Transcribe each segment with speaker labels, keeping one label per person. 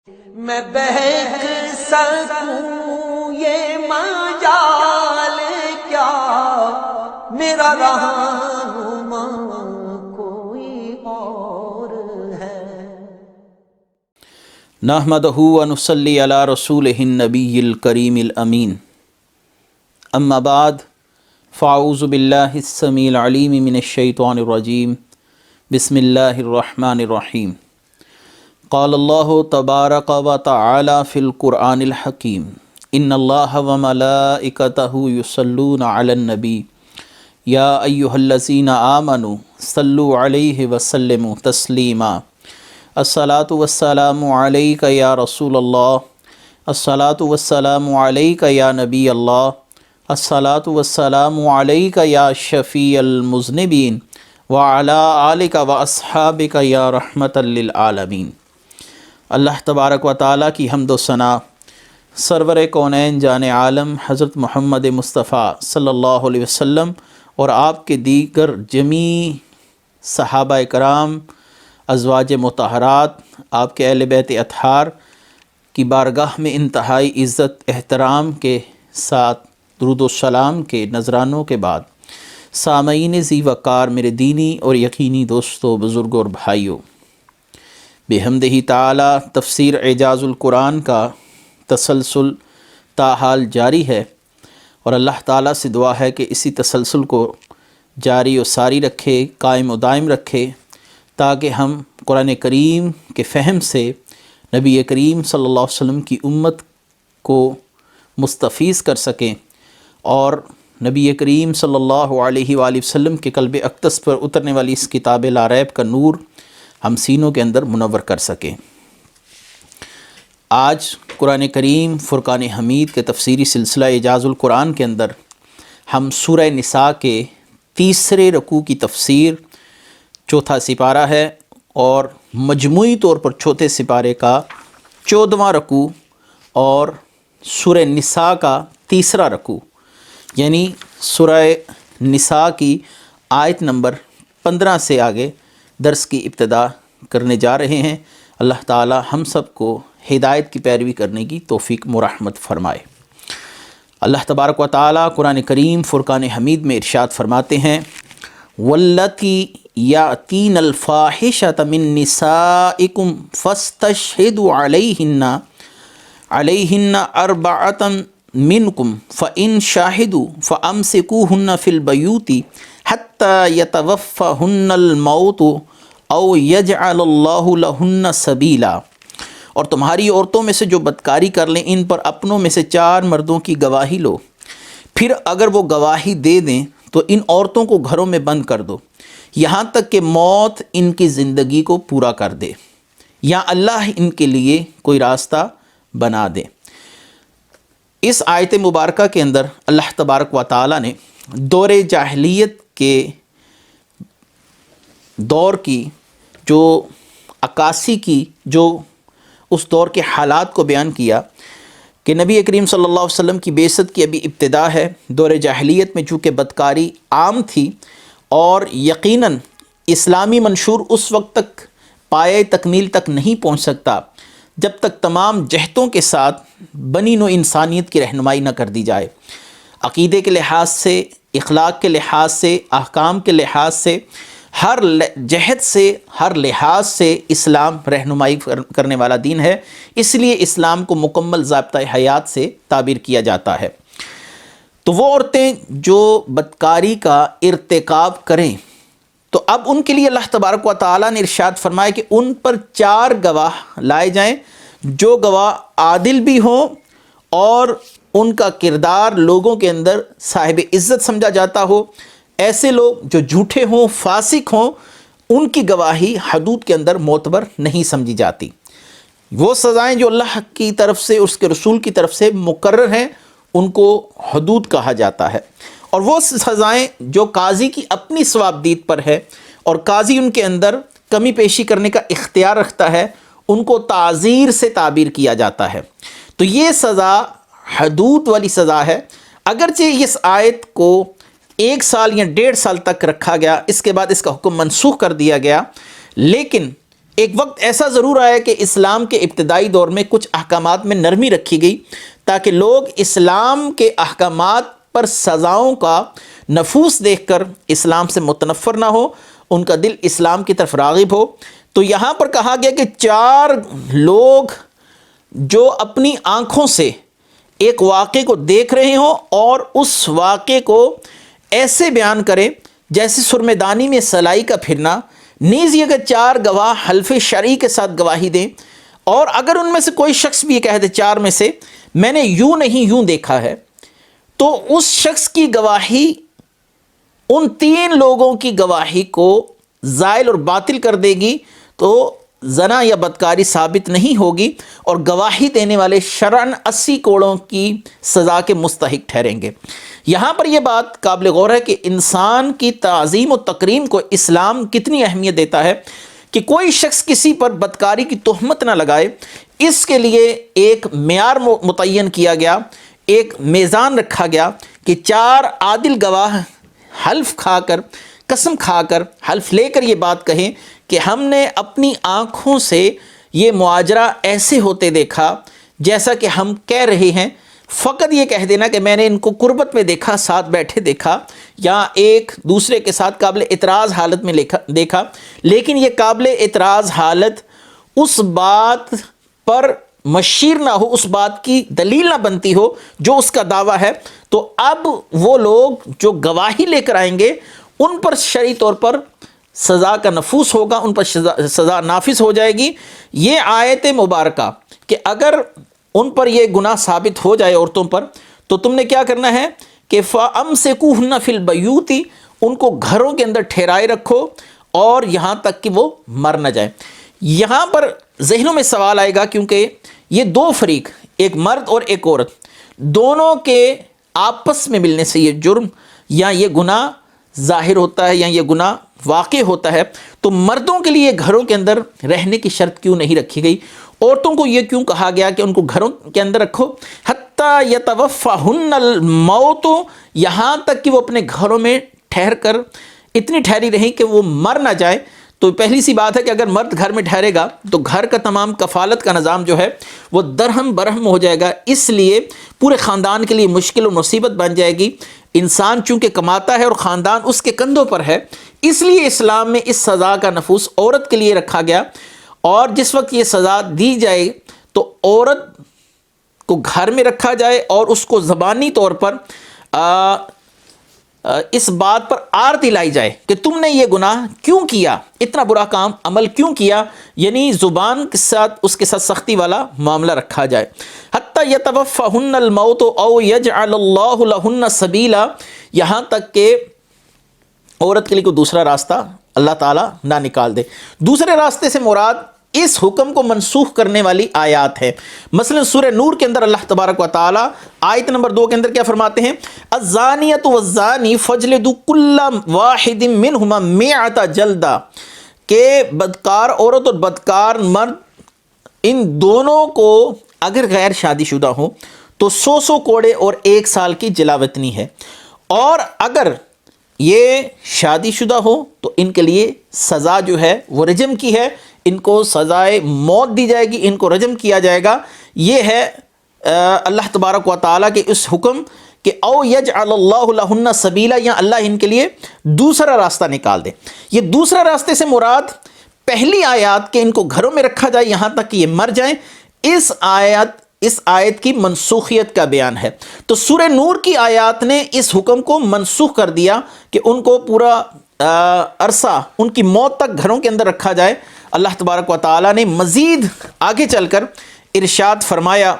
Speaker 1: میں بہک سکوں یہ مجال کیا، میرا رہنما کوئی اور ہے۔
Speaker 2: نحمدہ و نصلی علی رسولہ النبی الکریم الامین، اما بعد فاعوذ باللہ السمیع العلیم من الشیطان الرجیم، بسم اللہ الرحمن الرحیم۔ قال اللہ تبارک و تعالی فی القرآن الحکیم، ان اللہ و ملائکتہ یصلون علی النبی یا ایہا الذین آمنوا صلوا علیہ وسلموا تسلیما۔ الصلاۃ والسلام علیک یا رسول اللہ، الصلاۃ والسلام علیک یا نبی اللہ، الصلاۃ والسلام علیک یا شفیع المذنبین وعلی آلک و اصحابک یا رحمۃ للعالمین۔ اللہ تبارک و تعالیٰ کی حمد و ثنا سرور کونین جان عالم حضرت محمد مصطفیٰ صلی اللہ علیہ وسلم اور آپ کے دیگر جمیع صحابہ کرام، ازواج مطہرات، آپ کے اہل بیت اطہار کی بارگاہ میں انتہائی عزت احترام کے ساتھ درود و سلام کے نذرانوں کے بعد، سامعین ذی وقار میرے دینی اور یقینی دوستوں، بزرگوں اور بھائیوں، بحمدہ تعالی تفسیر اعجاز القرآن کا تسلسل تاحال جاری ہے، اور اللہ تعالیٰ سے دعا ہے کہ اسی تسلسل کو جاری و ساری رکھے، قائم و دائم رکھے، تاکہ ہم قرآن کریم کے فہم سے نبی کریم صلی اللہ علیہ وسلم کی امت کو مستفیض کر سکیں، اور نبی کریم صلی اللہ علیہ وآلہ وسلم کے قلب اقدس پر اترنے والی اس کتاب لا ریب کا نور ہم سینوں کے اندر منور کر سکیں۔ آج قرآن کریم فرقان حمید کے تفسیری سلسلہ اعجاز القرآن کے اندر ہم سورہ نساء کے تیسرے رکوع کی تفسیر، چوتھا سپارہ ہے، اور مجموعی طور پر چوتھے سپارے کا 14واں رکوع اور سورہ نساء کا تیسرا رکوع، یعنی سورہ نساء کی آیت نمبر 15 سے آگے درس کی ابتدا کرنے جا رہے ہیں۔ اللہ تعالی ہم سب کو ہدایت کی پیروی کرنے کی توفیق مرحمت فرمائے۔ اللہ تبارک و تعالی قرآن کریم فرقان حمید میں ارشاد فرماتے ہیں، واللاتی یاتین الفاحشۃ من نسائکم فاستشہدوا علیہن اربعۃ منکم فإن شاہدوا فامسکوہن فی البیوت حتی یتوفہن الموت او یجعل اللہ لہن سبیلا۔ اور تمہاری عورتوں میں سے جو بدکاری کر لیں، ان پر اپنوں میں سے 4 مردوں کی گواہی لو، پھر اگر وہ گواہی دے دیں تو ان عورتوں کو گھروں میں بند کر دو، یہاں تک کہ موت ان کی زندگی کو پورا کر دے یا اللہ ان کے لیے کوئی راستہ بنا دے۔ اس آیت مبارکہ کے اندر اللہ تبارک و تعالی نے دور جاہلیت کے دور کی جو عکاسی کی، جو اس دور کے حالات کو بیان کیا کہ نبی کریم صلی اللہ علیہ وسلم کی بعثت کی ابھی ابتدا ہے۔ دور جاہلیت میں چونکہ بدکاری عام تھی، اور یقیناً اسلامی منشور اس وقت تک پایۂ تکمیل تک نہیں پہنچ سکتا جب تک تمام جہتوں کے ساتھ بنی نوع انسانیت کی رہنمائی نہ کر دی جائے۔ عقیدے کے لحاظ سے، اخلاق کے لحاظ سے، احکام کے لحاظ سے، ہر جہت سے، ہر لحاظ سے اسلام رہنمائی کرنے والا دین ہے، اس لیے اسلام کو مکمل ضابطہ حیات سے تعبیر کیا جاتا ہے۔ تو وہ عورتیں جو بدکاری کا ارتکاب کریں، تو اب ان کے لیے اللہ تبارک و تعالیٰ نے ارشاد فرمایا کہ ان پر 4 گواہ لائے جائیں، جو گواہ عادل بھی ہوں اور ان کا کردار لوگوں کے اندر صاحب عزت سمجھا جاتا ہو۔ ایسے لوگ جو جھوٹے ہوں، فاسق ہوں، ان کی گواہی حدود کے اندر معتبر نہیں سمجھی جاتی۔ وہ سزائیں جو اللہ کی طرف سے، اس کے رسول کی طرف سے مقرر ہیں، ان کو حدود کہا جاتا ہے، اور وہ سزائیں جو قاضی کی اپنی ثوابدید پر ہے اور قاضی ان کے اندر کمی پیشی کرنے کا اختیار رکھتا ہے، ان کو تعزیر سے تعبیر کیا جاتا ہے۔ تو یہ سزا حدود والی سزا ہے۔ اگرچہ اس آیت کو 1 سال یا 1.5 سال تک رکھا گیا، اس کے بعد اس کا حکم منسوخ کر دیا گیا، لیکن ایک وقت ایسا ضرور آیا کہ اسلام کے ابتدائی دور میں کچھ احکامات میں نرمی رکھی گئی تاکہ لوگ اسلام کے احکامات پر سزاؤں کا نفوس دیکھ کر اسلام سے متنفر نہ ہو، ان کا دل اسلام کی طرف راغب ہو۔ تو یہاں پر کہا گیا کہ 4 لوگ جو اپنی آنکھوں سے ایک واقعے کو دیکھ رہے ہوں اور اس واقعے کو ایسے بیان کریں جیسے سرمےدانی میں سلائی کا پھرنا، نیز یہ کہ 4 گواہ حلف شرعی کے ساتھ گواہی دیں، اور اگر ان میں سے کوئی شخص بھی یہ کہہ دے 4 میں سے میں نے یوں نہیں یوں دیکھا ہے، تو اس شخص کی گواہی ان 3 لوگوں کی گواہی کو زائل اور باطل کر دے گی، تو زنا یا بدکاری ثابت نہیں ہوگی اور گواہی دینے والے شرعاً 80 کوڑوں کی سزا کے مستحق ٹھہریں گے۔ یہاں پر یہ بات قابل غور ہے کہ انسان کی تعظیم و تکریم کو اسلام کتنی اہمیت دیتا ہے کہ کوئی شخص کسی پر بدکاری کی تہمت نہ لگائے، اس کے لیے ایک معیار متعین کیا گیا، ایک میزان رکھا گیا کہ 4 عادل گواہ حلف کھا کر، قسم کھا کر، حلف لے کر یہ بات کہیں کہ ہم نے اپنی آنکھوں سے یہ معاجرہ ایسے ہوتے دیکھا جیسا کہ ہم کہہ رہے ہیں۔ فقط یہ کہہ دینا کہ میں نے ان کو قربت میں دیکھا، ساتھ بیٹھے دیکھا، یا ایک دوسرے کے ساتھ قابل اعتراض حالت میں دیکھا، لیکن یہ قابل اعتراض حالت اس بات پر مشیر نہ ہو، اس بات کی دلیل نہ بنتی ہو جو اس کا دعویٰ ہے، تو اب وہ لوگ جو گواہی لے کر آئیں گے ان پر شرعی طور پر سزا کا نفوذ ہوگا، ان پر سزا نافذ ہو جائے گی۔ یہ آیت مبارکہ کہ اگر ان پر یہ گناہ ثابت ہو جائے عورتوں پر، تو تم نے کیا کرنا ہے کہ فَأَمْسِكُوهُنَّ فِي الْبَيُوتِ، ان کو گھروں کے اندر ٹھہرائے رکھو اور یہاں تک کہ وہ مر نہ جائیں۔ یہاں پر ذہنوں میں سوال آئے گا، کیونکہ یہ 2 فریق، ایک مرد اور ایک عورت، دونوں کے آپس میں ملنے سے یہ جرم یا یہ گناہ ظاہر ہوتا ہے یا یہ گناہ واقع ہوتا ہے، تو مردوں کے لیے گھروں کے اندر رہنے کی شرط کیوں نہیں رکھی گئی؟ عورتوں کو یہ کیوں کہا گیا کہ ان کو گھروں کے اندر رکھو؟ حتیٰ یتوفاہن الموت، یہاں تک کہ وہ اپنے گھروں میں ٹھہر کر اتنی ٹھہری رہیں کہ وہ مر نہ جائے۔ تو پہلی سی بات ہے کہ اگر مرد گھر میں ٹھہرے گا تو گھر کا تمام کفالت کا نظام جو ہے وہ درہم برہم ہو جائے گا، اس لیے پورے خاندان کے لیے مشکل و مصیبت بن جائے گی۔ انسان چونکہ کماتا ہے اور خاندان اس کے کندھوں پر ہے، اس لیے اسلام میں اس سزا کا نفوذ عورت کے لیے رکھا گیا، اور جس وقت یہ سزا دی جائے تو عورت کو گھر میں رکھا جائے اور اس کو زبانی طور پر اس بات پر آر دلائی جائے کہ تم نے یہ گناہ کیوں کیا، اتنا برا کام عمل کیوں کیا، یعنی زبان کے ساتھ اس کے ساتھ سختی والا معاملہ رکھا جائے۔ حتیٰ یتوفاہن الموت او یجعل اللہ لہن سبیلا، یہاں تک کہ عورت کے لیے کوئی دوسرا راستہ اللہ تعالیٰ نہ نکال دے۔ دوسرے راستے سے مراد اس حکم کو منسوخ کرنے والی آیات ہے۔ مثلا سورہ نور کے اندر اللہ تبارک و تعالیٰ آیت نمبر 2 کے اندر کیا فرماتے ہیں؟ الزانیۃ والزانی فاجلدوا کل واحد منہما 100 جلدہ، کہ بدکار عورت اور بدکار مرد ان دونوں کو اگر غیر شادی شدہ ہوں تو 100 کوڑے اور 1 سال کی جلاوطنی ہے، اور اگر یہ شادی شدہ ہو تو ان کے لیے سزا جو ہے وہ رجم کی ہے، ان کو سزائے موت دی جائے گی، ان کو رجم کیا جائے گا۔ یہ ہے اللہ تبارک و تعالیٰ کے اس حکم کہ او یجعل اللہ لہن سبیلا، یا اللہ ان کے لیے دوسرا راستہ نکال دے۔ یہ دوسرا راستے سے مراد پہلی آیات کہ ان کو گھروں میں رکھا جائے یہاں تک کہ یہ مر جائیں، اس آیت کی منسوخیت کا بیان ہے۔ تو سورہ نور کی آیات نے اس حکم کو منسوخ کر دیا کہ ان کو پورا عرصہ ان کی موت تک گھروں کے اندر رکھا جائے۔ اللہ تبارک و تعالیٰ نے مزید آگے چل کر ارشاد فرمایا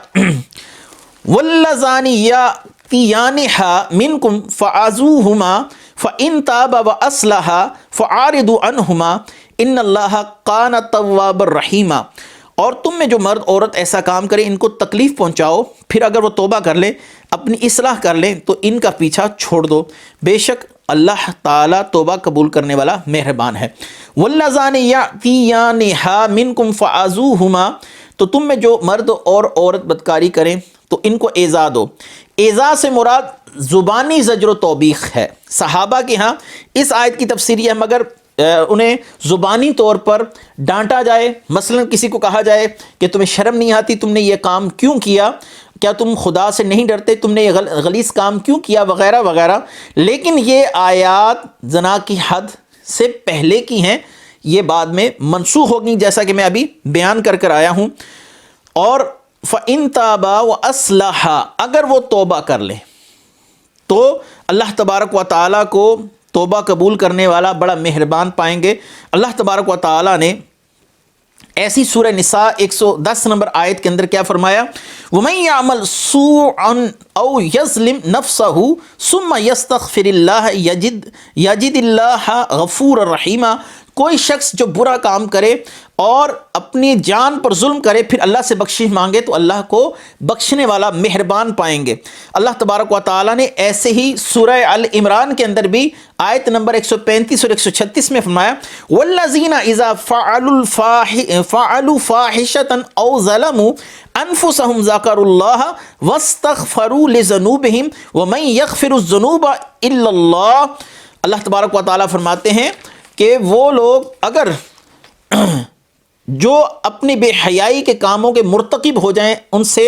Speaker 2: واللذان یأتیانها منکم فعزوہما فإن تابا وأصلحا فأعرضوا عنہما ان اللہ کان توابا رحیما، اور تم میں جو مرد عورت ایسا کام کرے ان کو تکلیف پہنچاؤ، پھر اگر وہ توبہ کر لیں، اپنی اصلاح کر لیں تو ان کا پیچھا چھوڑ دو، بے شک اللہ تعالیٰ توبہ قبول کرنے والا مہربان ہے۔ واللذان یأتیانها منکم فعزوہما، تو تم میں جو مرد اور عورت بدکاری کریں تو ان کو ایذا دو۔ ایذا سے مراد زبانی زجر و توبیخ ہے۔ صحابہ کے ہاں اس آیت کی تفسیر یہ ہے، مگر انہیں زبانی طور پر ڈانٹا جائے، مثلا کسی کو کہا جائے کہ تمہیں شرم نہیں آتی، تم نے یہ کام کیوں کیا، کیا تم خدا سے نہیں ڈرتے، تم نے یہ غلیظ کام کیوں کیا، وغیرہ وغیرہ. لیکن یہ آیات زنا کی حد سے پہلے کی ہیں، یہ بعد میں منسوخ ہوگی، جیسا کہ میں ابھی بیان کر کر آیا ہوں. اور فَإِن تَابَا وَأَصْلَحَا، اگر وہ توبہ کر لیں تو اللہ تبارک و تعالیٰ کو توبہ قبول کرنے والا بڑا مہربان پائیں گے. اللہ تبارک و تعالیٰ نے ایسی سورہ نساء 110 نمبر آیت کے اندر کیا فرمایا؟ وَمَن يَعْمَلْ سُوءًا أَوْ يَظْلِمْ نَفْسَهُ ثُمَّ يَسْتَغْفِرِ اللَّهَ يَجِدِ اللَّهَ غَفُورًا رَحِيمًا. کوئی شخص جو برا کام کرے اور اپنی جان پر ظلم کرے پھر اللہ سے بخشش مانگے تو اللہ کو بخشنے والا مہربان پائیں گے. اللہ تبارک و تعالیٰ نے ایسے ہی سورہ ال عمران کے اندر بھی آیت نمبر 135 اور 136 میں فرمایا والذین اذا فعلوا فاحشة او ظلموا انفسهم ذکروا اللہ واستغفروا لذنوبهم ومن یغفر الذنوب الا اللہ. اللہ تبارک و تعالیٰ فرماتے ہیں کہ وہ لوگ اگر جو اپنی بے حیائی کے کاموں کے مرتکب ہو جائیں، ان سے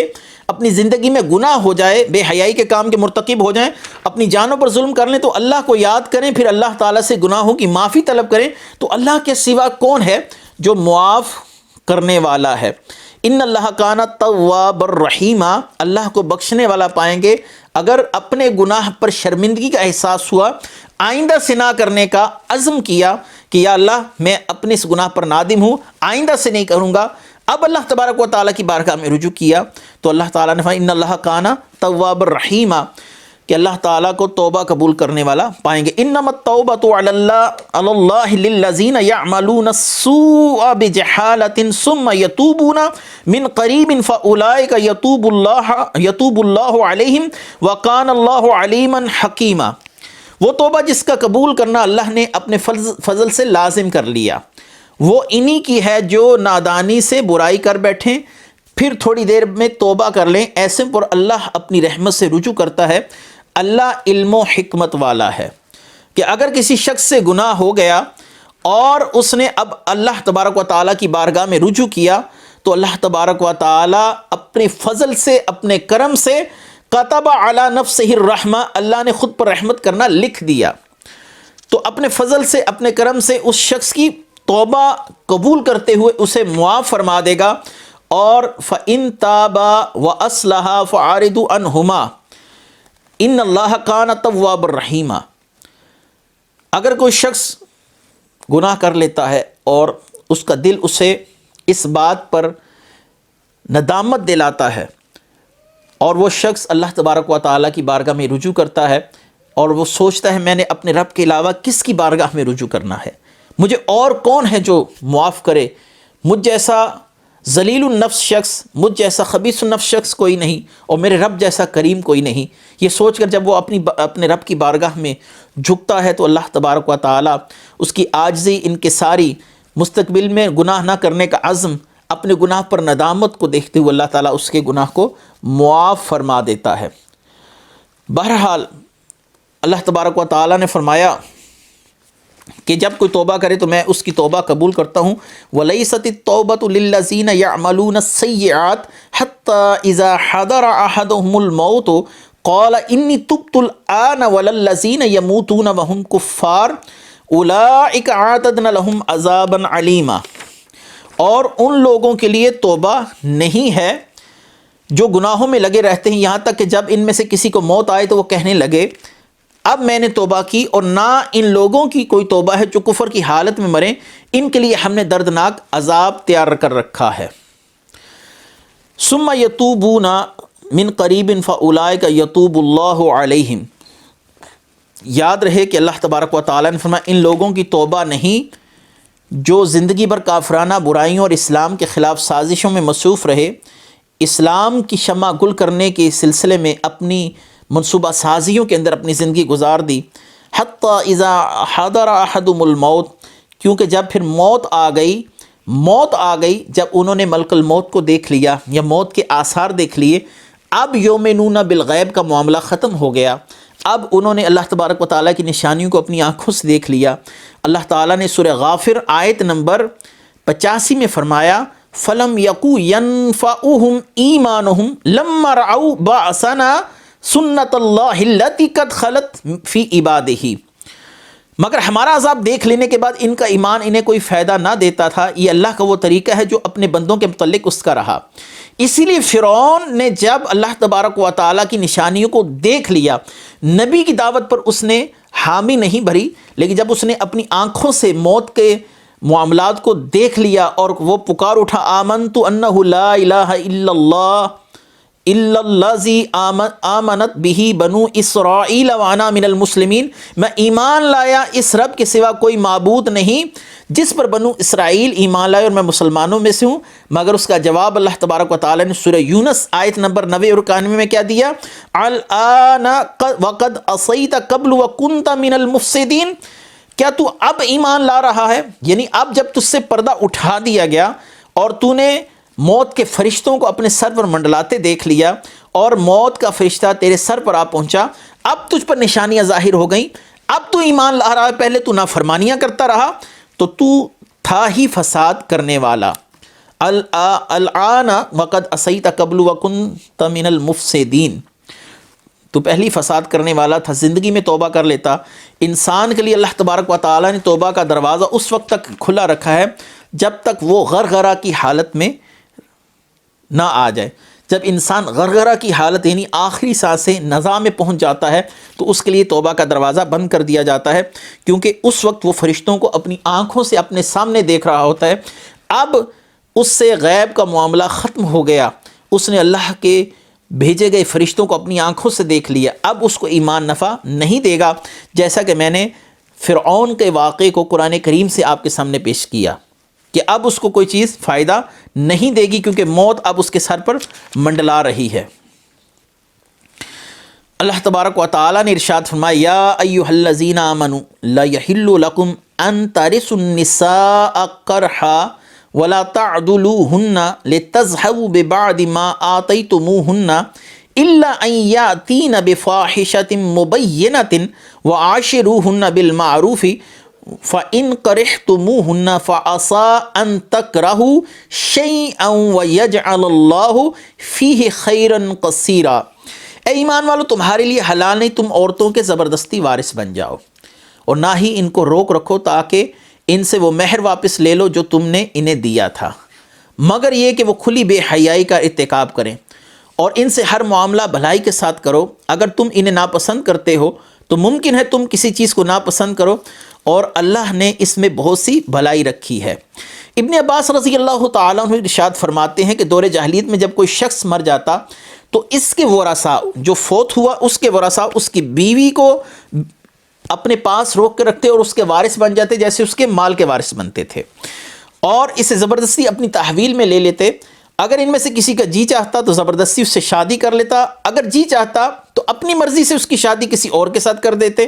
Speaker 2: اپنی زندگی میں گناہ ہو جائے، بے حیائی کے کام کے مرتکب ہو جائیں، اپنی جانوں پر ظلم کر لیں تو اللہ کو یاد کریں، پھر اللہ تعالیٰ سے گناہوں کی معافی طلب کریں تو اللہ کے سوا کون ہے جو معاف کرنے والا ہے. ان اللہ کان تواب الرحیم، اللہ کو بخشنے والا پائیں گے. اگر اپنے گناہ پر شرمندگی کا احساس ہوا، آئندہ سے نہ کرنے کا عزم کیا کہ یا اللہ میں اپنے اس گناہ پر نادم ہوں، آئندہ سے نہیں کروں گا، اب اللہ تبارک و تعالیٰ کی بارگاہ میں رجوع کیا تو اللہ تعالیٰ نے فرمایا ان اللہ کان تواب الرحیم، کہ اللہ تعالیٰ کو توبہ قبول کرنے والا پائیں گے. انما التوبۃ علی اللہ للذین یعملون السوء بجہالۃ ثم یتوبون من قریب فاولئک یتوب اللہ علیہم وکان اللہ علیما حکیما. وہ توبہ جس کا قبول کرنا اللہ نے اپنے فضل سے لازم کر لیا، وہ انہی کی ہے جو نادانی سے برائی کر بیٹھیں پھر تھوڑی دیر میں توبہ کر لیں، ایسے پر اللہ اپنی رحمت سے رجوع کرتا ہے. اللہ علم و حکمت والا ہے کہ اگر کسی شخص سے گناہ ہو گیا اور اس نے اب اللہ تبارک و تعالیٰ کی بارگاہ میں رجوع کیا تو اللہ تبارک و تعالیٰ اپنے فضل سے، اپنے کرم سے کتب علی نفسہ الرحمہ، اللہ نے خود پر رحمت کرنا لکھ دیا. تو اپنے فضل سے، اپنے کرم سے اس شخص کی توبہ قبول کرتے ہوئے اسے معاف فرما دے گا. اور فَإِن تَابَا وَأَصْلَحَا فَأَعْرِضُوا عَنْهُمَا ان اللہ کان تواب الرحیم. اگر کوئی شخص گناہ کر لیتا ہے اور اس کا دل اسے اس بات پر ندامت دلاتا ہے اور وہ شخص اللہ تبارک و تعالیٰ کی بارگاہ میں رجوع کرتا ہے اور وہ سوچتا ہے میں نے اپنے رب کے علاوہ کس کی بارگاہ میں رجوع کرنا ہے، مجھے اور کون ہے جو معاف کرے، مجھ جیسا ذلیل النفس شخص، مجھ جیسا خبیث النفس شخص کوئی نہیں اور میرے رب جیسا کریم کوئی نہیں. یہ سوچ کر جب وہ اپنے رب کی بارگاہ میں جھکتا ہے تو اللہ تبارک و تعالیٰ اس کی عاجزی، انکساری، مستقبل میں گناہ نہ کرنے کا عزم، اپنے گناہ پر ندامت کو دیکھتے ہوئے اللہ تعالیٰ اس کے گناہ کو معاف فرما دیتا ہے. بہرحال اللہ تبارک و تعالیٰ نے فرمایا کہ جب کوئی توبہ کرے تو میں اس کی توبہ قبول کرتا ہوں. وَلَيْسَتِ التَّوْبَةُ لِلَّذِينَ يَعْمَلُونَ السَّيِّئَاتِ حَتَّى إِذَا حَضَرَ أَحَدَهُمُ الْمَوْتُ قَالَ إِنِّي تُبْتُ الْآنَ وَلَا الَّذِينَ يَمُوتُونَ وَهُمْ كُفَّارٌ أُولَئِكَ أَعْتَدْنَا لَهُمْ عَذَابًا عَلِيمًا. اور ان لوگوں کے لیے توبہ نہیں ہے جو گناہوں میں لگے رہتے ہیں یہاں تک کہ جب ان میں سے کسی کو موت آئے تو وہ کہنے لگے اب میں نے توبہ کی، اور نہ ان لوگوں کی کوئی توبہ ہے جو کفر کی حالت میں مریں، ان کے لیے ہم نے دردناک عذاب تیار کر رکھا ہے. ثم یتوبون من قریب فاولئک یتوب اللہ علیہم. یاد رہے کہ اللہ تبارک و تعالیٰ نے فرمایا ان لوگوں کی توبہ نہیں جو زندگی بھر کافرانہ برائیوں اور اسلام کے خلاف سازشوں میں مصروف رہے، اسلام کی شمع گل کرنے کے سلسلے میں اپنی منصوبہ سازیوں کے اندر اپنی زندگی گزار دی. حتیٰ اذا حضر احدهم الموت، کیونکہ جب پھر موت آ گئی جب انہوں نے ملک الموت کو دیکھ لیا یا موت کے آثار دیکھ لیے، اب یؤمنون بالغیب کا معاملہ ختم ہو گیا. اب انہوں نے اللہ تبارک و تعالیٰ کی نشانیوں کو اپنی آنکھوں سے دیکھ لیا۔ اللہ تعالیٰ نے سورہ غافر آیت نمبر 85 میں فرمایا فَلَمْ يَكُ يَنْفَعُهُمْ إِيمَانُهُمْ لَمَّا رَأَوْا بَأْسَنَا سُنَّتَ اللَّهِ الَّتِي قَدْ خَلَتْ فِي عِبَادِهِ، مگر ہمارا عذاب دیکھ لینے کے بعد ان کا ایمان انہیں کوئی فائدہ نہ دیتا تھا۔ یہ اللہ کا وہ طریقہ ہے جو اپنے بندوں کے متعلق اس کا رہا۔ اسی لیے فرعون نے جب اللہ تبارک و تعالیٰ کی نشانیوں کو دیکھ لیا، نبی کی دعوت پر اس نے حامی نہیں بھری، لیکن جب اس نے اپنی آنکھوں سے موت کے معاملات کو دیکھ لیا اور وہ پکار اٹھا آمنت انہ لا الہ الا اللہ الا الذی آمنت بہ بنو اسرائیل وانا من المسلمین، میں ایمان لایا اس رب کے سوا کوئی معبود نہیں جس پر بنو اسرائیل ایمان لائے اور میں مسلمانوں میں سے ہوں۔ مگر اس کا جواب اللہ تبارک و تعالیٰ نے سورہ یونس آیت نمبر 90 اور 91 میں کیا دیا؟ الآن وقد عصیت قبل وکنت من المفسدین، کیا تو اب ایمان لا رہا ہے؟ یعنی اب جب تجھ سے پردہ اٹھا دیا گیا اور تو نے موت کے فرشتوں کو اپنے سر پر منڈلاتے دیکھ لیا اور موت کا فرشتہ تیرے سر پر آ پہنچا، اب تجھ پر نشانیاں ظاہر ہو گئیں، اب تو ایمان لا رہا ہے، پہلے تو نافرمانیاں کرتا رہا تو تھا ہی فساد کرنے والا۔ الآن وقد عصیت قبل وکنت من المفسدین، تو پہلی فساد کرنے والا تھا، زندگی میں توبہ کر لیتا۔ انسان کے لیے اللہ تبارک و تعالیٰ نے توبہ کا دروازہ اس وقت تک کھلا رکھا ہے جب تک وہ غرغرہ کی حالت میں نہ آ جائے۔ جب انسان غرغرہ کی حالت یعنی آخری سانسیں نزا میں پہنچ جاتا ہے تو اس کے لیے توبہ کا دروازہ بند کر دیا جاتا ہے، کیونکہ اس وقت وہ فرشتوں کو اپنی آنکھوں سے اپنے سامنے دیکھ رہا ہوتا ہے۔ اب اس سے غیب کا معاملہ ختم ہو گیا، اس نے اللہ کے بھیجے گئے فرشتوں کو اپنی آنکھوں سے دیکھ لیا، اب اس کو ایمان نفع نہیں دے گا، جیسا کہ میں نے فرعون کے واقعے کو قرآن کریم سے آپ کے سامنے پیش کیا کہ اب اس کو کوئی چیز فائدہ نہیں دے گی، کیونکہ موت اب اس کے سر پر منڈلا رہی ہے۔ اللہ تبارک و تعالیٰ نے ارشاد فرمایا یا ایھا الذین آمنوا لا یحل لکم ان ترثوا النساء کرہا ولا تعضلوہن لتذہبوا ببعض ما آتیتموہن الا ان یاتین بفاحشۃ مبینۃ وعاشروہن بالمعروف فَإِن كَرِهْتُمُوهُنَّ فَعَسَىٰ أَن تَكْرَهُوا شَيْئًا وَيَجْعَلَ اللَّهُ فِيهِ خَيْرًا كَثِيرًا، اے ایمان والو تمہارے لیے حلال نہیں تم عورتوں کے زبردستی وارث بن جاؤ، اور نہ ہی ان کو روک رکھو تاکہ ان سے وہ مہر واپس لے لو جو تم نے انہیں دیا تھا، مگر یہ کہ وہ کھلی بے حیائی کا ارتکاب کریں، اور ان سے ہر معاملہ بھلائی کے ساتھ کرو۔ اگر تم انہیں ناپسند کرتے ہو تو ممکن ہے تم کسی چیز کو ناپسند کرو، اور اللہ نے اس میں بہت سی بھلائی رکھی ہے۔ ابن عباس رضی اللہ تعالیٰ عنہ ارشاد فرماتے ہیں کہ دور جاہلیت میں جب کوئی شخص مر جاتا تو اس کے ورثاء، جو فوت ہوا اس کے ورثاء اس کی بیوی کو اپنے پاس روک کے رکھتے اور اس کے وارث بن جاتے، جیسے اس کے مال کے وارث بنتے تھے، اور اسے زبردستی اپنی تحویل میں لے لیتے۔ اگر ان میں سے کسی کا جی چاہتا تو زبردستی اس سے شادی کر لیتا، اگر جی چاہتا تو اپنی مرضی سے اس کی شادی کسی اور کے ساتھ کر دیتے،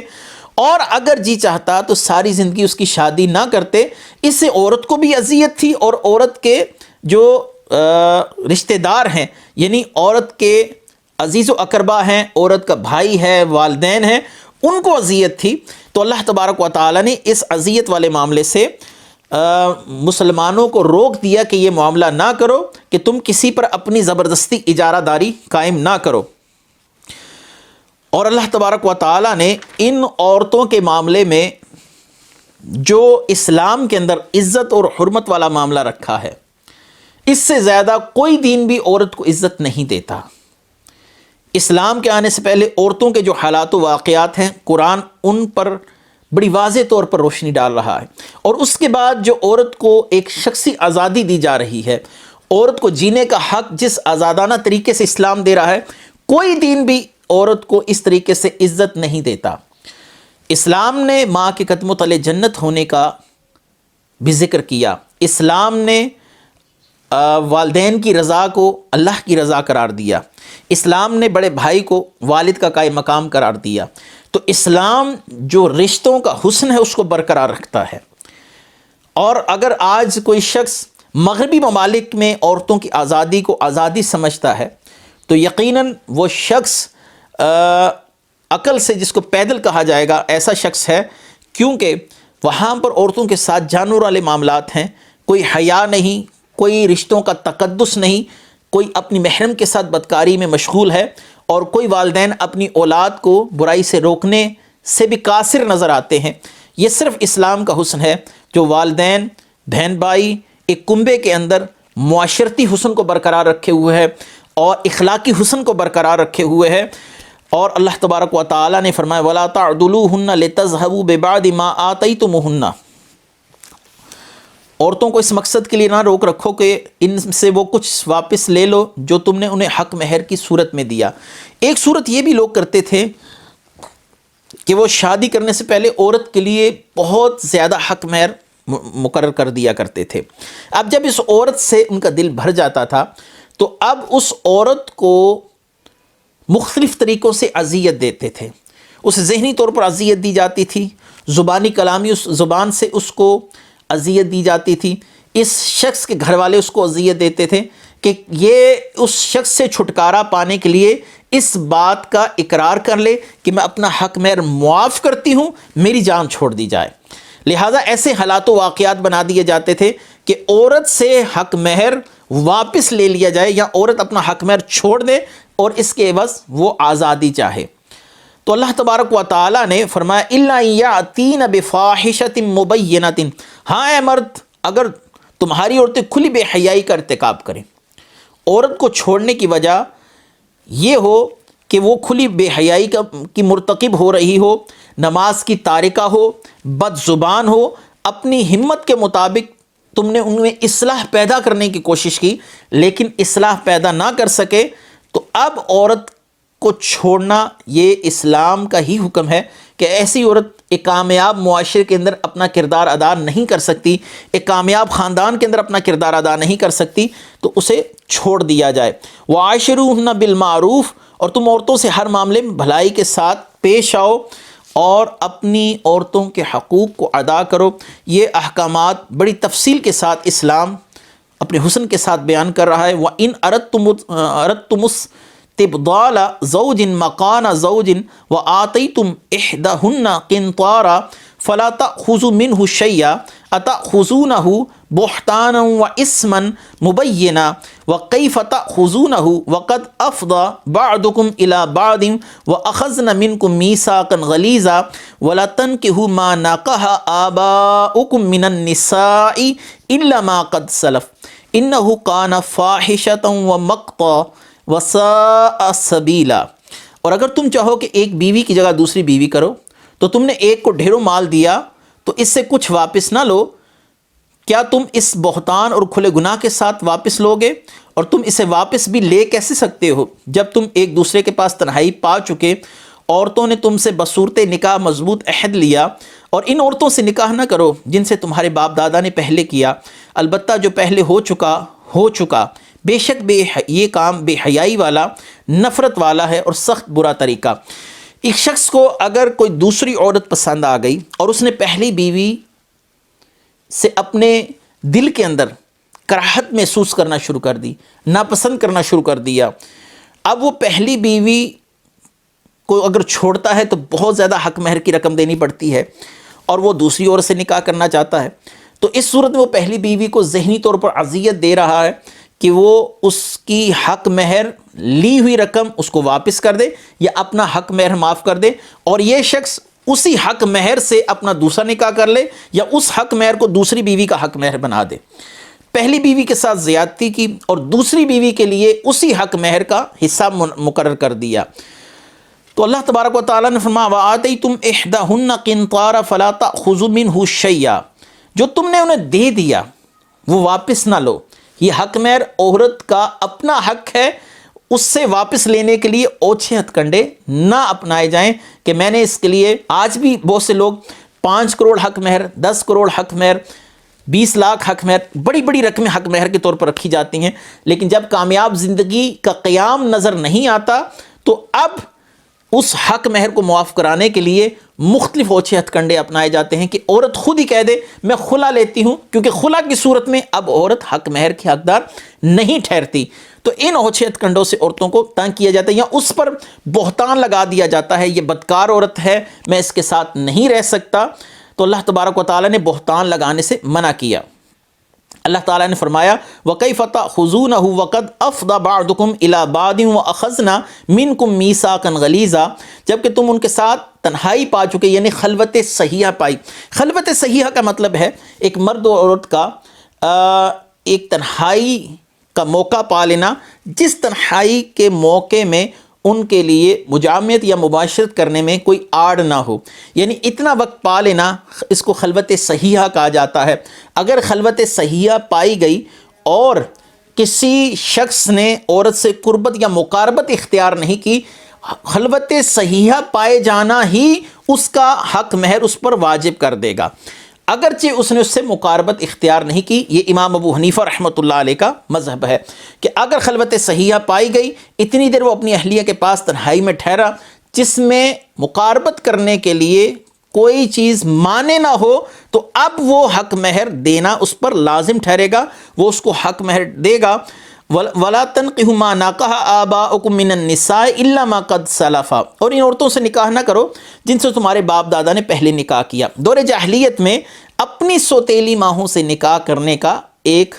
Speaker 2: اور اگر جی چاہتا تو ساری زندگی اس کی شادی نہ کرتے۔ اس سے عورت کو بھی اذیت تھی، اور عورت کے جو رشتہ دار ہیں یعنی عورت کے عزیز و اقربا ہیں، عورت کا بھائی ہے، والدین ہیں، ان کو اذیت تھی۔ تو اللہ تبارک و تعالیٰ نے اس اذیت والے معاملے سے مسلمانوں کو روک دیا کہ یہ معاملہ نہ کرو کہ تم کسی پر اپنی زبردستی اجارہ داری قائم نہ کرو۔ اور اللہ تبارک و تعالیٰ نے ان عورتوں کے معاملے میں جو اسلام کے اندر عزت اور حرمت والا معاملہ رکھا ہے، اس سے زیادہ کوئی دین بھی عورت کو عزت نہیں دیتا۔ اسلام کے آنے سے پہلے عورتوں کے جو حالات و واقعات ہیں، قرآن ان پر بڑی واضح طور پر روشنی ڈال رہا ہے، اور اس کے بعد جو عورت کو ایک شخصی آزادی دی جا رہی ہے، عورت کو جینے کا حق جس آزادانہ طریقے سے اسلام دے رہا ہے، کوئی دین بھی عورت کو اس طریقے سے عزت نہیں دیتا۔ اسلام نے ماں کے قدموں تلے جنت ہونے کا بھی ذکر کیا، اسلام نے والدین کی رضا کو اللہ کی رضا قرار دیا، اسلام نے بڑے بھائی کو والد کا قائم مقام قرار دیا۔ تو اسلام جو رشتوں کا حسن ہے اس کو برقرار رکھتا ہے۔ اور اگر آج کوئی شخص مغربی ممالک میں عورتوں کی آزادی کو آزادی سمجھتا ہے تو یقیناً وہ شخص عقل سے جس کو پیدل کہا جائے گا ایسا شخص ہے، کیونکہ وہاں پر عورتوں کے ساتھ جانور والے معاملات ہیں، کوئی حیا نہیں، کوئی رشتوں کا تقدس نہیں، کوئی اپنی محرم کے ساتھ بدکاری میں مشغول ہے، اور کوئی والدین اپنی اولاد کو برائی سے روکنے سے بھی قاصر نظر آتے ہیں۔ یہ صرف اسلام کا حسن ہے جو والدین، بہن بھائی ایک کنبے کے اندر معاشرتی حسن کو برقرار رکھے ہوئے ہے اور اخلاقی حسن کو برقرار رکھے ہوئے ہے۔ اور اللہ تبارک و تعالی نے فرمایا وَلَا تَعْضُلُوهُنَّ لِتَذْهَبُوا بِبَعْضِ مَا آتَيْتُمُوهُنَّ، عورتوں کو اس مقصد کے لیے نہ روک رکھو کہ ان سے وہ کچھ واپس لے لو جو تم نے انہیں حق مہر کی صورت میں دیا۔ ایک صورت یہ بھی لوگ کرتے تھے کہ وہ شادی کرنے سے پہلے عورت کے لیے بہت زیادہ حق مہر مقرر کر دیا کرتے تھے۔ اب جب اس عورت سے ان کا دل بھر جاتا تھا تو اب اس عورت کو مختلف طریقوں سے اذیت دیتے تھے۔ اسے ذہنی طور پر اذیت دی جاتی تھی، زبانی کلامی اس زبان سے اس کو اذیت دی جاتی تھی، اس شخص کے گھر والے اس کو اذیت دیتے تھے کہ یہ اس شخص سے چھٹکارا پانے کے لیے اس بات کا اقرار کر لے کہ میں اپنا حق مہر معاف کرتی ہوں، میری جان چھوڑ دی جائے۔ لہٰذا ایسے حالات و واقعات بنا دیے جاتے تھے کہ عورت سے حق مہر واپس لے لیا جائے یا عورت اپنا حق مہر چھوڑ دے اور اس کے عوض وہ آزادی چاہے۔ تو اللہ تبارک و تعالیٰ نے فرمایا اِلَّا يَأْتِينَ بِفَاحِشَةٍ مُبَيِّنَةٍ، ہاں اے مرد اگر تمہاری عورتیں کھلی بے حیائی کا ارتکاب کریں، عورت کو چھوڑنے کی وجہ یہ ہو کہ وہ کھلی بے حیائی کی مرتکب ہو رہی ہو، نماز کی تارکہ ہو، بد زبان ہو، اپنی ہمت کے مطابق تم نے ان میں اصلاح پیدا کرنے کی کوشش کی لیکن اصلاح پیدا نہ کر سکے، تو اب عورت کو چھوڑنا یہ اسلام کا ہی حکم ہے کہ ایسی عورت ایک کامیاب معاشرے کے اندر اپنا کردار ادا نہیں کر سکتی، ایک کامیاب خاندان کے اندر اپنا کردار ادا نہیں کر سکتی، تو اسے چھوڑ دیا جائے۔ وَعَاشِرُوهُنَّ بِالْمَعْرُوفِ، اور تم عورتوں سے ہر معاملے میں بھلائی کے ساتھ پیش آؤ اور اپنی عورتوں کے حقوق کو ادا کرو۔ یہ احکامات بڑی تفصیل کے ساتھ اسلام اپنے حسن کے ساتھ بیان کر رہا ہے۔ وَإِنْ أَرَدْتُمُ استبدال زوج مکان زوج وآتیتم احدہن قنطارا فلا تأخذوا منه شيئا اتأخذونه بہتانا واثما مبینا وکیف تأخذونه وقد افضى بعضكم الى بعض واخذن منكم میثاقا غلیظا ولا تنكحوا ما نكح آباؤكم من النساء الا ما قد سلف انه كان فاحشة ومقتا وساء سبیلا، اور اگر تم چاہو کہ ایک بیوی کی جگہ دوسری بیوی کرو تو تم نے ایک کو ڈھیروں مال دیا تو اس سے کچھ واپس نہ لو، کیا تم اس بہتان اور کھلے گناہ کے ساتھ واپس لوگے؟ اور تم اسے واپس بھی لے کیسے سکتے ہو جب تم ایک دوسرے کے پاس تنہائی پا چکے؟ عورتوں نے تم سے بصورت نکاح مضبوط عہد لیا، اور ان عورتوں سے نکاح نہ کرو جن سے تمہارے باپ دادا نے پہلے کیا، البتہ جو پہلے ہو چکا، بے شک یہ کام بے حیائی والا، نفرت والا ہے اور سخت برا طریقہ۔ ایک شخص کو اگر کوئی دوسری عورت پسند آ گئی اور اس نے پہلی بیوی سے اپنے دل کے اندر کراہت محسوس کرنا شروع کر دی، ناپسند کرنا شروع کر دیا، اب وہ پہلی بیوی کو اگر چھوڑتا ہے تو بہت زیادہ حق مہر کی رقم دینی پڑتی ہے اور وہ دوسری عورت سے نکاح کرنا چاہتا ہے، تو اس صورت میں وہ پہلی بیوی کو ذہنی طور پر اذیت دے رہا ہے کہ وہ اس کی حق مہر لی ہوئی رقم اس کو واپس کر دے یا اپنا حق مہر معاف کر دے، اور یہ شخص اسی حق مہر سے اپنا دوسرا نکاح کر لے یا اس حق مہر کو دوسری بیوی کا حق مہر بنا دے۔ پہلی بیوی کے ساتھ زیادتی کی اور دوسری بیوی کے لیے اسی حق مہر کا حصہ مقرر کر دیا۔ تو اللہ تبارک و تعالیٰ نے فرمایا وَآتَيْتُمْ إِحْدَاهُنَّ قِنطَارًا فَلَا تَأْخُذُوا مِنْهُ شَيْئًا، جو تم نے انہیں دے دیا وہ واپس نہ لو۔ یہ حق مہر عورت کا اپنا حق ہے، اس سے واپس لینے کے لیے اوچھے ہتھ کنڈے نہ اپنائے جائیں کہ میں نے اس کے لیے، آج بھی بہت سے لوگ 5 کروڑ حق مہر، 10 کروڑ حق مہر، 20 لاکھ حق مہر، بڑی بڑی رقمیں حق مہر کے طور پر رکھی جاتی ہیں، لیکن جب کامیاب زندگی کا قیام نظر نہیں آتا تو اب اس حق مہر کو معاف کرانے کے لیے مختلف اوچھے ہتھ کنڈے اپنائے جاتے ہیں کہ عورت خود ہی کہہ دے میں خلا لیتی ہوں، کیونکہ خلا کی صورت میں اب عورت حق مہر کی حقدار نہیں ٹھہرتی. تو ان اوچھے ہتھ کنڈوں سے عورتوں کو تنگ کیا جاتا ہے یا اس پر بہتان لگا دیا جاتا ہے، یہ بدکار عورت ہے، میں اس کے ساتھ نہیں رہ سکتا. تو اللہ تبارک و تعالیٰ نے بہتان لگانے سے منع کیا. اللہ تعالیٰ نے فرمایا وَكَيْفَ تَأْخُذُونَهُ وَقَدْ أَفْضَى بَعْضُكُمْ إِلَىٰ بَعْضٍ وَأَخَذْنَا مِنْكُمْ مِيثَاقًا غَلِيظًا، جبکہ تم ان کے ساتھ تنہائی پا چکے، یعنی خلوت صحیحہ پائی. خلوت صحیحہ کا مطلب ہے ایک مرد و عورت کا ایک تنہائی کا موقع پا لینا، جس تنہائی کے موقع میں ان کے لیے مجامعت یا مباشرت کرنے میں کوئی آڑ نہ ہو، یعنی اتنا وقت پا لینا، اس کو خلوت صحیحہ کہا جاتا ہے. اگر خلوت صحیحہ پائی گئی اور کسی شخص نے عورت سے قربت یا مقاربت اختیار نہیں کی، خلوت صحیحہ پائے جانا ہی اس کا حق مہر اس پر واجب کر دے گا، اگرچہ اس نے اس سے مقاربت اختیار نہیں کی. یہ امام ابو حنیفہ رحمۃ اللہ علیہ کا مذہب ہے کہ اگر خلوت صحیحہ پائی گئی، اتنی دیر وہ اپنی اہلیہ کے پاس تنہائی میں ٹھہرا جس میں مقاربت کرنے کے لیے کوئی چیز مانے نہ ہو، تو اب وہ حق مہر دینا اس پر لازم ٹھہرے گا، وہ اس کو حق مہر دے گا. وَلَا تَنْقِحُوا مَا نَكَحَ آبَاؤُكُم مِّنَ النِّسَاءِ إِلَّا مَا قَدْ سَلَفَ، اور ان عورتوں سے نکاح نہ کرو جن سے تمہارے باپ دادا نے پہلے نکاح کیا. دور جاہلیت میں اپنی سوتیلی ماہوں سے نکاح کرنے کا ایک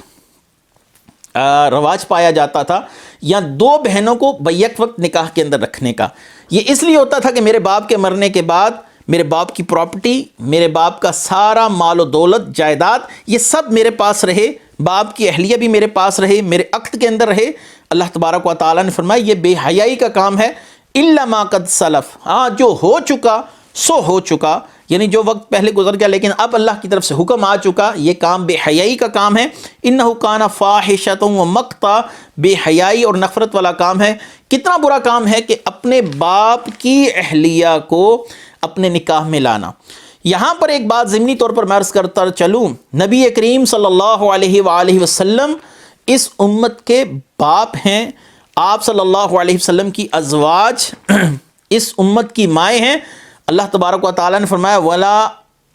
Speaker 2: رواج پایا جاتا تھا، یا دو بہنوں کو بیک وقت نکاح کے اندر رکھنے کا. یہ اس لیے ہوتا تھا کہ میرے باپ کے مرنے کے بعد میرے باپ کی پراپرٹی، میرے باپ کا سارا مال و دولت، جائیداد، یہ سب میرے پاس رہے، باپ کی اہلیہ بھی میرے پاس رہے، میرے عقد کے اندر رہے. اللہ تبارک و تعالیٰ نے فرمایا یہ بے حیائی کا کام ہے. الا ما قد سلف، ہاں جو ہو چکا سو ہو چکا، یعنی جو وقت پہلے گزر گیا لیکن اب اللہ کی طرف سے حکم آ چکا، یہ کام بے حیائی کا کام ہے. انہ کان فاحشۃ ومقتا، بے حیائی اور نفرت والا کام ہے. کتنا برا کام ہے کہ اپنے باپ کی اہلیہ کو اپنے نکاح میں لانا. یہاں پر ایک بات ضمنی طور پر میں عرض کرتا چلوں، نبی کریم صلی اللہ علیہ وآلہ وسلم اس امت کے باپ ہیں، آپ صلی اللہ علیہ وسلم کی ازواج اس امت کی مائیں ہیں. اللہ تبارک و تعالیٰ نے فرمایا وَلَا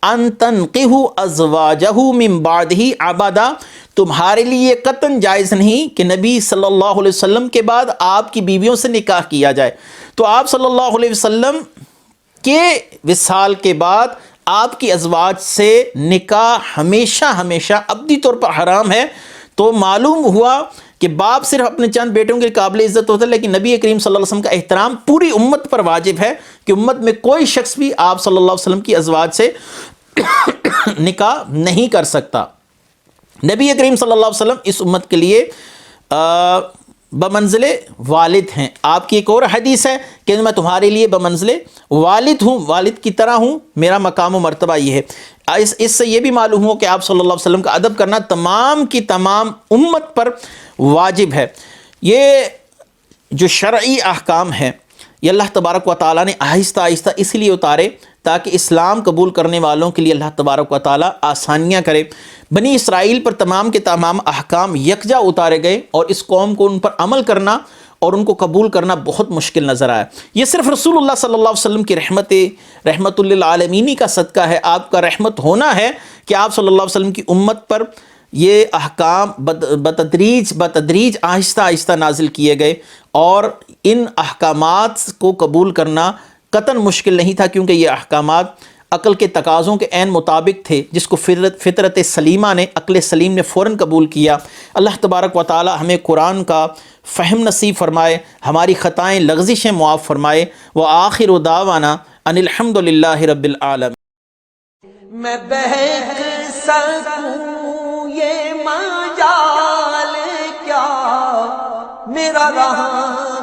Speaker 2: أَن تَنْقِحُوا أَزْوَاجَهُ مِن بَعْدِهِ أَبَدًا، تمہارے لیے قطعاً جائز نہیں کہ نبی صلی اللہ علیہ وسلم کے بعد آپ کی بیویوں سے نکاح کیا جائے. تو آپ صلی اللہ علیہ وسلم کے وصال کے بعد آپ کی ازواج سے نکاح ہمیشہ ہمیشہ ابدی طور پر حرام ہے. تو معلوم ہوا کہ باپ صرف اپنے چند بیٹوں کے قابل عزت ہوتا ہے، لیکن نبی کریم صلی اللہ علیہ وسلم کا احترام پوری امت پر واجب ہے کہ امت میں کوئی شخص بھی آپ صلی اللہ علیہ وسلم کی ازواج سے نکاح نہیں کر سکتا. نبی کریم صلی اللہ علیہ وسلم اس امت کے لیے بمنزل والد ہیں. آپ کی ایک اور حدیث ہے کہ میں تمہارے لیے بمنزل والد ہوں، والد کی طرح ہوں، میرا مقام و مرتبہ یہ ہے. اس سے یہ بھی معلوم ہو کہ آپ صلی اللہ علیہ وسلم کا ادب کرنا تمام کی تمام امت پر واجب ہے. یہ جو شرعی احکام ہیں یہ اللہ تبارک و تعالیٰ نے آہستہ آہستہ اس لیے اتارے تاکہ اسلام قبول کرنے والوں کے لیے اللہ تبارک و تعالیٰ آسانیاں کرے. بنی اسرائیل پر تمام کے تمام احکام یکجا اتارے گئے اور اس قوم کو ان پر عمل کرنا اور ان کو قبول کرنا بہت مشکل نظر آیا. یہ صرف رسول اللہ صلی اللہ علیہ وسلم کی رحمت للعالمین کا صدقہ ہے، آپ کا رحمت ہونا ہے کہ آپ صلی اللہ علیہ وسلم کی امت پر یہ احکام بتدریج آہستہ آہستہ نازل کیے گئے، اور ان احکامات کو قبول کرنا قطعاً مشکل نہیں تھا، کیونکہ یہ احکامات عقل کے تقاضوں کے عین مطابق تھے، جس کو فطرت سلیمہ نے، عقل سلیم نے فوراً قبول کیا. اللہ تبارک و تعالی ہمیں قرآن کا فہم نصیب فرمائے، ہماری خطائیں لغزشیں معاف فرمائے. وآخر دعوانا ان الحمد للہ رب العالمین.
Speaker 1: میں بہک سکوں یہ مجال کیا میرا رہا